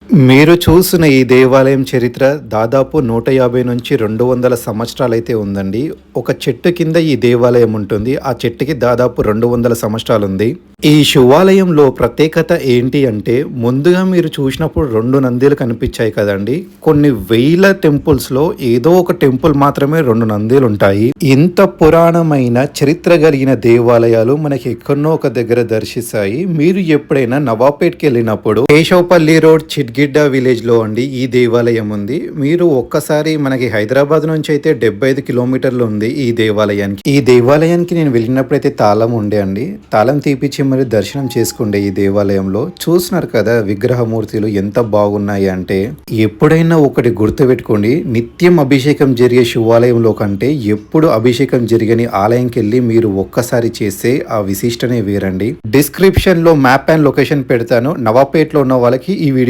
మీరు చూసిన ఈ దేవాలయం చరిత్ర దాదాపు 150 నుంచి 200 సంవత్సరాలైతే ఉందండి. ఒక చెట్టు కింద ఈ దేవాలయం ఉంటుంది. ఆ చెట్టుకి దాదాపు 200 సంవత్సరాలుంది. ఈ శివాలయంలో ప్రత్యేకత ఏంటి అంటే, ముందుగా మీరు చూసినప్పుడు 2 నందులు కనిపించాయి కదండి. కొన్ని వేల టెంపుల్స్‌లో ఏదో ఒక టెంపుల్ మాత్రమే 2 నందులుంటాయి. ఇంత పురాణమైన చరిత్ర కలిగిన దేవాలయాలు మనకి ఎక్కడనో ఒక దగ్గర దర్శిస్తాయి. మీరు ఎప్పుడైనా నవాబ్‌పేట్‌కి వెళ్ళినప్పుడు కేశవపల్లి రోడ్ చిట్గిడ్డ విలేజ్‌లో అండి ఈ దేవాలయం ఉంది. మీరు ఒక్కసారి మనకి హైదరాబాద్ నుంచి అయితే 75 కిలోమీటర్లు ఉంది ఈ దేవాలయానికి. ఈ దేవాలయానికి నేను వెళ్ళినప్పుడైతే తాళం ఉండే అండి. తాళం తీపిచ్చి మరి దర్శనం చేసుకుండే ఈ దేవాలయంలో. చూస్తున్నారు కదా విగ్రహమూర్తులు ఎంత బాగున్నాయి అంటే. ఎప్పుడైనా ఒకటి గుర్తుపెట్టుకోండి, నిత్యం అభిషేకం జరిగే శివాలయంలో కంటే ఎప్పుడు అభిషేకం జరిగని ఆలయంకి వెళ్ళి మీరు ఒక్కసారి చేస్తే ఆ విశిష్టనే వేరండి. డిస్క్రిప్షన్ లో మ్యాప్ అండ్ లొకేషన్ పెడతాను. నవాబ్‌పేట్లో ఉన్న వాళ్ళకి ఈ వీడియో